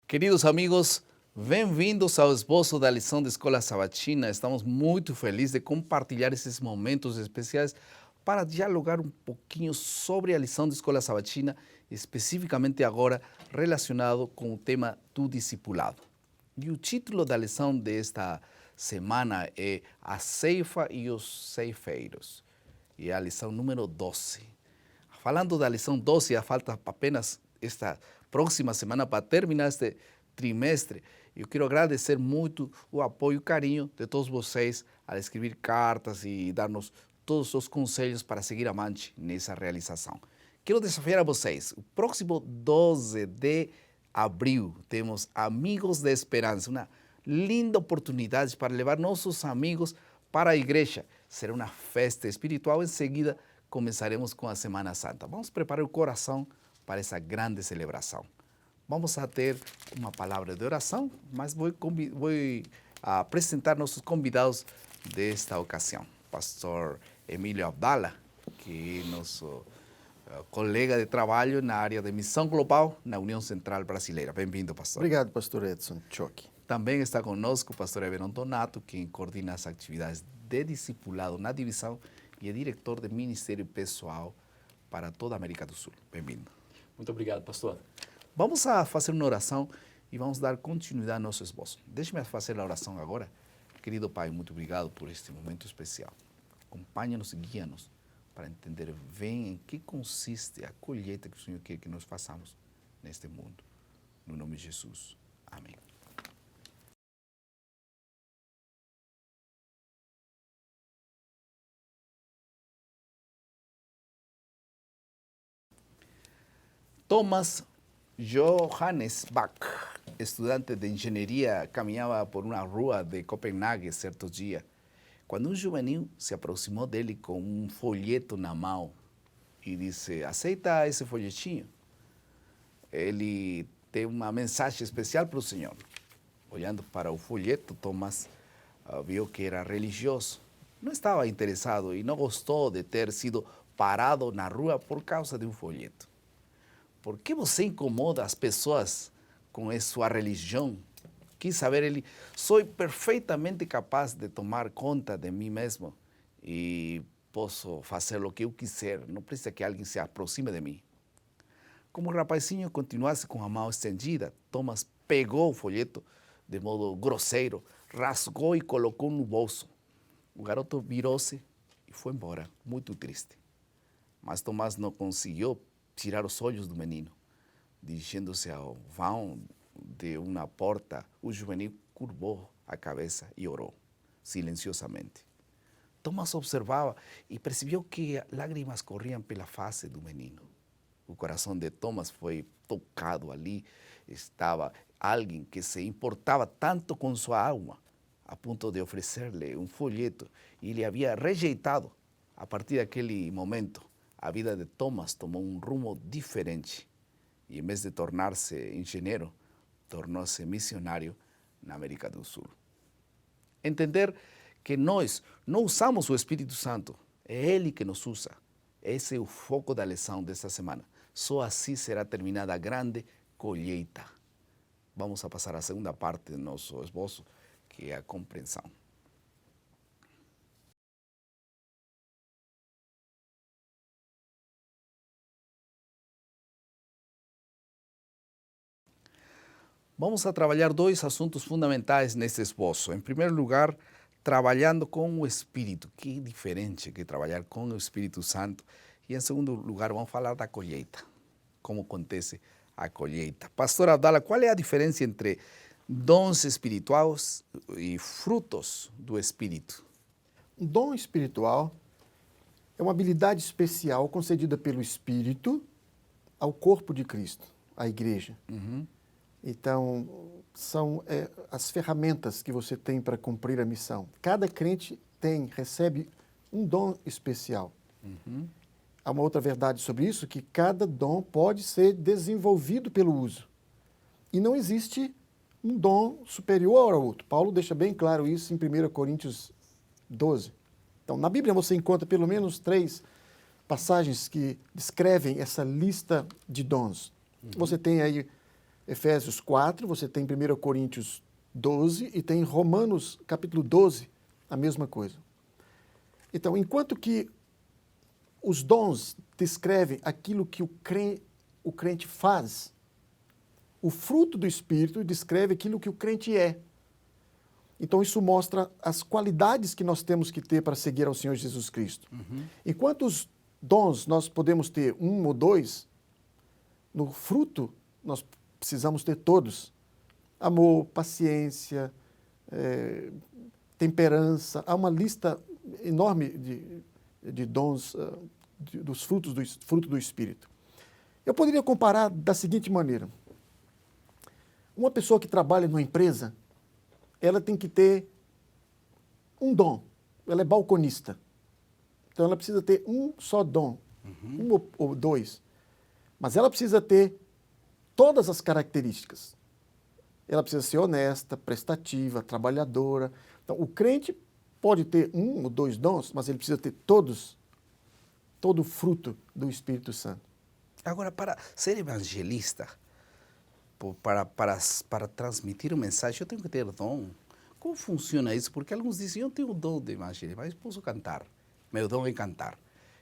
Queridos amigos, bem-vindos ao esboço da lição da Escola Sabatina. Estamos muito felizes de compartilhar esses momentos especiais para dialogar um pouquinho sobre a lição da Escola Sabatina, especificamente agora relacionado com o tema do discipulado. E o título da lição desta semana é A Ceifa e os Ceifeiros. E é a lição número 12. Falando da lição 12, falta apenas esta próxima semana para terminar este trimestre. Eu quero agradecer muito o apoio e o carinho de todos vocês ao escrever cartas e dar-nos todos os conselhos para seguir avante nessa realização. Quero desafiar a vocês. O próximo 12 de abril temos Amigos da Esperança, uma linda oportunidade para levar nossos amigos para a igreja. Será uma festa espiritual. Em seguida, começaremos com a Semana Santa. Vamos preparar o coração para essa grande celebração. Vamos a ter uma palavra de oração, mas vou apresentar nossos convidados desta ocasião. Pastor Emílio Abdala, que é nosso colega de trabalho na área de missão global na União Central Brasileira. Bem-vindo, pastor. Obrigado, pastor Edson Choque. Também está conosco o pastor Everon Donato, quem coordena as atividades de discipulado na divisão e é diretor de Ministério Pessoal para toda a América do Sul. Bem-vindo. Muito obrigado, pastor. Vamos a fazer uma oração e vamos dar continuidade ao nosso esboço. Deixe-me fazer a oração agora. Querido Pai, muito obrigado por este momento especial. Acompanha-nos e guia-nos para entender bem em que consiste a colheita que o Senhor quer que nós façamos neste mundo. No nome de Jesus. Amém. Thomas Johannes Bach, estudante de engenharia, caminhava por uma rua de Copenhague certo dia, quando um juvenil se aproximou dele com um folheto na mão e disse: aceita esse folhetinho? Ele tem uma mensagem especial para o senhor. Olhando para o folheto, Thomas viu que era religioso. Não estava interessado e não gostou de ter sido parado na rua por causa de um folheto. Por que você incomoda as pessoas com a sua religião? Quis saber ele, sou perfeitamente capaz de tomar conta de mim mesmo e posso fazer o que eu quiser, não precisa que alguém se aproxime de mim. Como o rapazinho continuasse com a mão estendida, Thomas pegou o folheto de modo grosseiro, rasgou e colocou no bolso. O garoto virou-se e foi embora, muito triste. Mas Thomas não conseguiu tirar os olhos do menino. Dirigindo-se ao vão de uma porta, o juvenil curvou a cabeça e orou, silenciosamente. Thomas observava e percebeu que lágrimas corriam pela face do menino. O coração de Thomas foi tocado ali. Estava alguém que se importava tanto com sua alma, a ponto de oferecer-lhe um folheto, e ele havia rejeitado. A partir daquele momento, a vida de Thomas tomou um rumo diferente e, em vez de tornar-se engenheiro, tornou-se missionário na América do Sul. Entender que nós não usamos o Espírito Santo, é Ele que nos usa. Esse é o foco da lição desta semana. Só assim será terminada a grande colheita. Vamos a passar à segunda parte do nosso esboço, que é a compreensão. Vamos a trabalhar dois assuntos fundamentais nesse esboço. Em primeiro lugar, trabalhando com o Espírito, que é diferente que trabalhar com o Espírito Santo. E em segundo lugar, vamos falar da colheita, como acontece a colheita. Pastor Abdala, qual é a diferença entre dons espirituais e frutos do Espírito? Um dom espiritual é uma habilidade especial concedida pelo Espírito ao corpo de Cristo, à igreja. Então, são as ferramentas que você tem para cumprir a missão. Cada crente recebe um dom especial. Há uma outra verdade sobre isso, que cada dom pode ser desenvolvido pelo uso. E não existe um dom superior ao outro. Paulo deixa bem claro isso em 1 Coríntios 12. Então, na Bíblia você encontra pelo menos 3 passagens que descrevem essa lista de dons. Você tem aí Efésios 4, você tem 1 Coríntios 12 e tem Romanos capítulo 12, a mesma coisa. Então, enquanto que os dons descrevem aquilo que o crente faz, o fruto do Espírito descreve aquilo que o crente é. Então, isso mostra as qualidades que nós temos que ter para seguir ao Senhor Jesus Cristo. Enquanto os dons nós podemos ter um ou dois, no fruto nós precisamos ter todos. Amor, paciência, temperança. Há uma lista enorme de dons, dos frutos do Espírito. Eu poderia comparar da seguinte maneira. Uma pessoa que trabalha numa empresa, ela tem que ter um dom. Ela é balconista. Então, ela precisa ter um só dom, um ou dois. Mas ela precisa ter todas as características. Ela precisa ser honesta, prestativa, trabalhadora. Então, o crente pode ter um ou dois dons, mas ele precisa ter todos, todo o fruto do Espírito Santo. Agora, para ser evangelista, para transmitir uma mensagem, eu tenho que ter dom. Como funciona isso? Porque alguns dizem, eu tenho o dom de evangelista, mas posso cantar. Meu dom é cantar.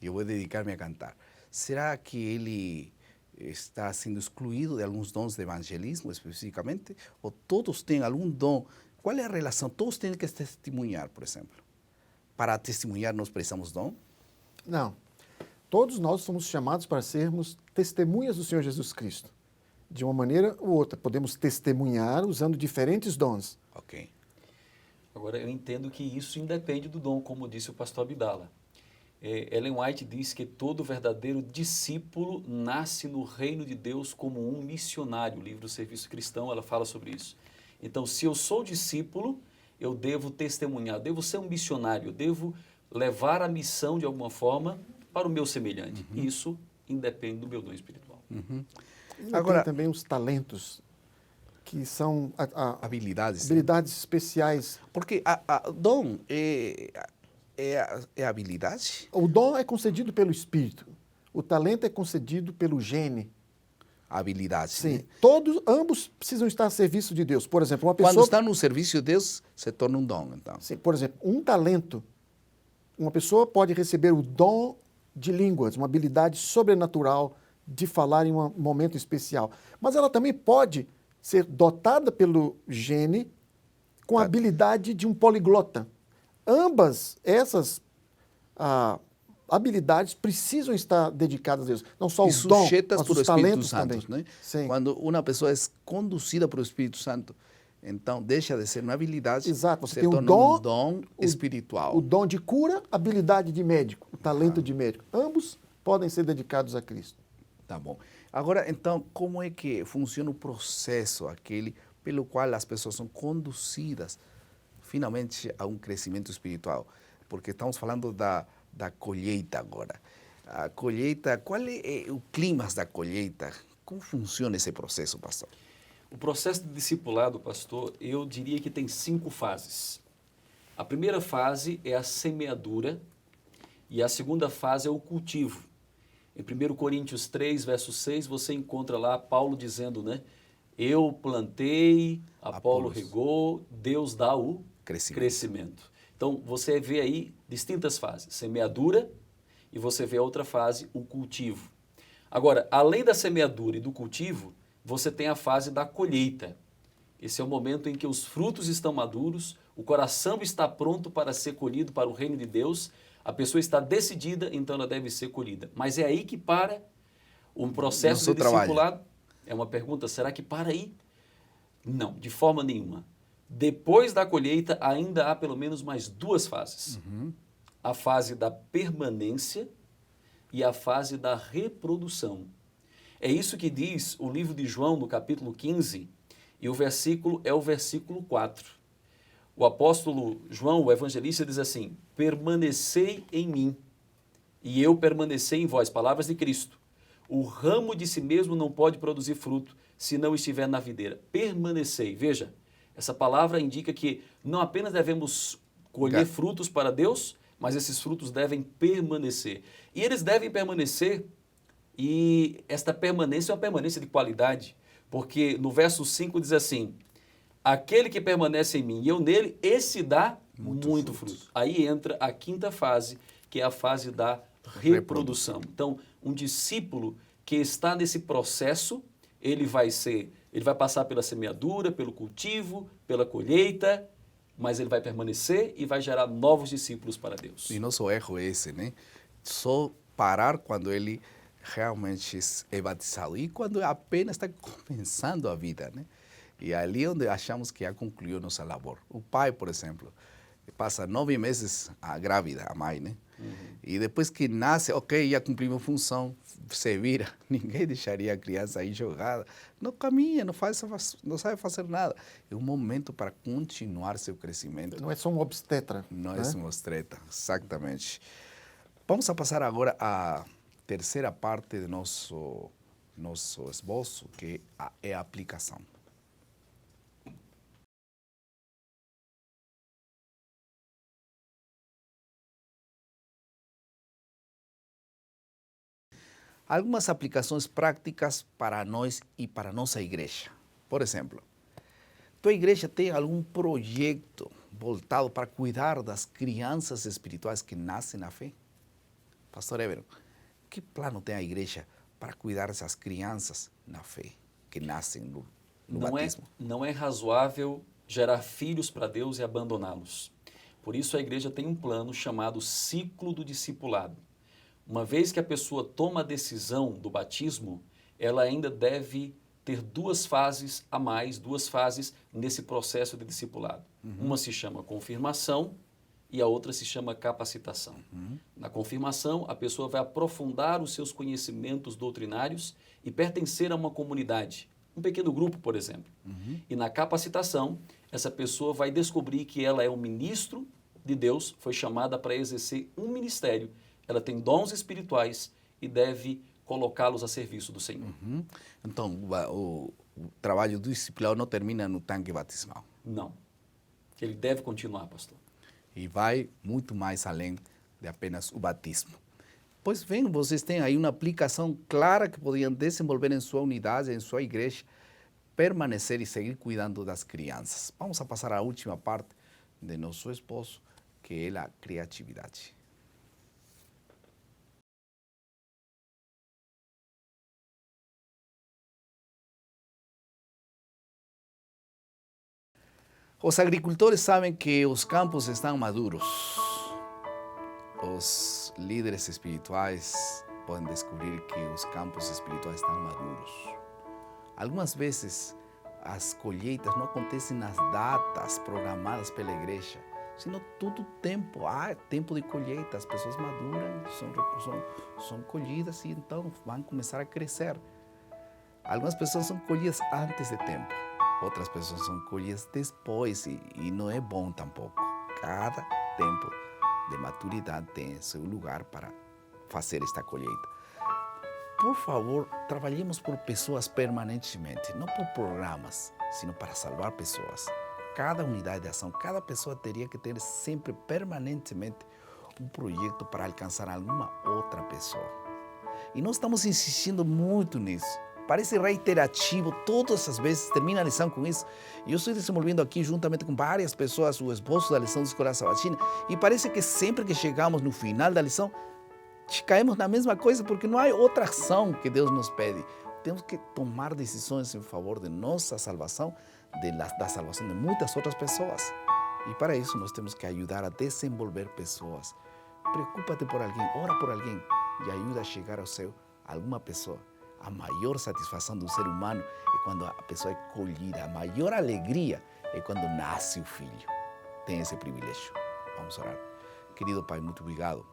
Eu vou dedicar-me a cantar. Será que ele está sendo excluído de alguns dons de evangelismo, especificamente? Ou todos têm algum dom? Qual é a relação? Todos têm que testemunhar, por exemplo. Para testemunhar, nós precisamos de dom? Não. Todos nós somos chamados para sermos testemunhas do Senhor Jesus Cristo. De uma maneira ou outra, podemos testemunhar usando diferentes dons. Ok. Agora, eu entendo que isso independe do dom, como disse o pastor Abdala. Ellen White diz que todo verdadeiro discípulo nasce no reino de Deus como um missionário. O livro Serviço Cristão, ela fala sobre isso. Então, se eu sou discípulo, eu devo testemunhar, devo ser um missionário, eu devo levar a missão de alguma forma para o meu semelhante. Isso independe do meu dom espiritual. Agora, tem também os talentos, que são habilidades especiais. Porque dom é habilidade? O dom é concedido pelo Espírito. O talento é concedido pelo gene. A habilidade. Sim. Né? Ambos precisam estar a serviço de Deus. Por exemplo, uma pessoa... Quando está no serviço de Deus, se torna um dom, então. Sim, por exemplo, um talento. Uma pessoa pode receber o dom de línguas, uma habilidade sobrenatural de falar em um momento especial. Mas ela também pode ser dotada pelo gene com a habilidade de um poliglota. Ambas essas habilidades precisam estar dedicadas a Deus. Não só o dom, mas os talentos também. Né? Sim. Quando uma pessoa é conduzida pelo Espírito Santo, então deixa de ser uma habilidade, exato, você se tem torna um dom espiritual. O dom de cura, habilidade de médico, o talento de médico. Ambos podem ser dedicados a Cristo. Tá bom. Agora, então, como é que funciona o processo aquele pelo qual as pessoas são conduzidas finalmente a um crescimento espiritual? Porque estamos falando da colheita agora. A colheita, qual é o clima da colheita? Como funciona esse processo, pastor? O processo de discipulado, pastor, eu diria que tem 5 fases. A primeira fase é a semeadura e a segunda fase é o cultivo. Em 1 Coríntios 3, verso 6, você encontra lá Paulo dizendo, né? Eu plantei, Apolo regou, Deus dá o crescimento. Então, você vê aí distintas fases. Semeadura e você vê a outra fase, o cultivo. Agora, além da semeadura e do cultivo, você tem a fase da colheita. Esse é o momento em que os frutos estão maduros, o coração está pronto para ser colhido para o reino de Deus, a pessoa está decidida, então ela deve ser colhida. Mas é aí que para um processo de discipulado? É uma pergunta, será que para aí? Não, de forma nenhuma. Depois da colheita, ainda há pelo menos mais 2 fases. A fase da permanência e a fase da reprodução. É isso que diz o livro de João, no capítulo 15, e o versículo é o versículo 4. O apóstolo João, o evangelista, diz assim, permanecei em mim, e eu permanecei em vós, palavras de Cristo. O ramo de si mesmo não pode produzir fruto, se não estiver na videira. Permanecei. Veja, essa palavra indica que não apenas devemos colher frutos para Deus, mas esses frutos devem permanecer. E eles devem permanecer, e esta permanência é uma permanência de qualidade, Porque no verso 5 diz assim, aquele que permanece em mim e eu nele, esse dá muito fruto. Aí entra a quinta fase, que é a fase da reprodução. Então, um discípulo que está nesse processo, ele vai passar pela semeadura, pelo cultivo, pela colheita, mas ele vai permanecer e vai gerar novos discípulos para Deus. E nosso erro é esse, né? Só parar quando ele realmente é batizado e quando apenas está começando a vida, né? E ali onde achamos que já concluiu nossa labor. O pai, por exemplo, passa 9 meses grávida, a mãe, né? E depois que nasce, ok, já cumprimos função, se vira. Ninguém deixaria a criança aí jogada. Não caminha, não sabe fazer nada. É um momento para continuar seu crescimento. Não é só um obstetra. Não né? é um obstetra, exatamente. Vamos a passar agora à terceira parte do nosso esboço, que é a aplicação. Algumas aplicações práticas para nós e para nossa igreja. Por exemplo, tua igreja tem algum projeto voltado para cuidar das crianças espirituais que nascem na fé? Pastor Évero, que plano tem a igreja para cuidar dessas crianças na fé, que nascem no batismo? Não é razoável gerar filhos para Deus e abandoná-los. Por isso a igreja tem um plano chamado ciclo do discipulado. Uma vez que a pessoa toma a decisão do batismo, ela ainda deve ter 2 fases a mais, 2 fases nesse processo de discipulado. Uma se chama confirmação e a outra se chama capacitação. Na confirmação, a pessoa vai aprofundar os seus conhecimentos doutrinários e pertencer a uma comunidade, um pequeno grupo, por exemplo. E na capacitação, essa pessoa vai descobrir que ela é um ministro de Deus, foi chamada para exercer um ministério. Ela tem dons espirituais e deve colocá-los a serviço do Senhor. Então, o trabalho do discipulado não termina no tanque batismal. Não. Ele deve continuar, pastor. E vai muito mais além de apenas o batismo. Pois bem, vocês têm aí uma aplicação clara que podiam desenvolver em sua unidade, em sua igreja, permanecer e seguir cuidando das crianças. Vamos a passar à última parte de nosso esposo, que é a criatividade. Os agricultores sabem que os campos estão maduros. Os líderes espirituais podem descobrir que os campos espirituais estão maduros. Algumas vezes as colheitas não acontecem nas datas programadas pela igreja, sino todo o tempo. É tempo de colheita, as pessoas maduram, são colhidas e então vão começar a crescer. Algumas pessoas são colhidas antes de tempo. Outras pessoas são colhidas depois e não é bom tampouco. Cada tempo de maturidade tem seu lugar para fazer esta colheita. Por favor, trabalhemos por pessoas permanentemente, não por programas, sino para salvar pessoas. Cada unidade de ação, cada pessoa teria que ter sempre, permanentemente, um projeto para alcançar alguma outra pessoa. E nós estamos insistindo muito nisso. Parece reiterativo, todas as vezes termina a lição com isso. E eu estou desenvolvendo aqui, juntamente com várias pessoas, o esboço da lição da Escola Sabatina, e parece que sempre que chegamos no final da lição, caímos na mesma coisa, porque não há outra ação que Deus nos pede. Temos que tomar decisões em favor de nossa salvação, da salvação de muitas outras pessoas. E para isso nós temos que ajudar a desenvolver pessoas. Preocupa-te por alguém, ora por alguém e ajuda a chegar ao céu alguma pessoa. A maior satisfação do ser humano é quando a pessoa é colhida. A maior alegria é quando nasce o filho. Tem esse privilégio. Vamos orar. Querido Pai, muito obrigado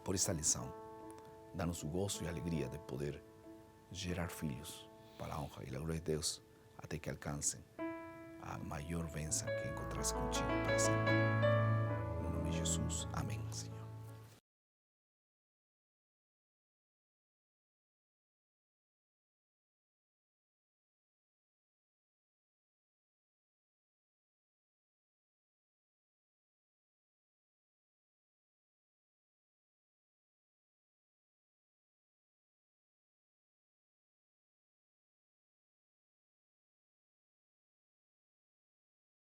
por esta lição. Dá-nos o gozo e a alegria de poder gerar filhos para a honra e a glória de Deus, até que alcancem a maior bênção que encontrasse contigo para sempre. No nome de Jesus. Amém, Senhor.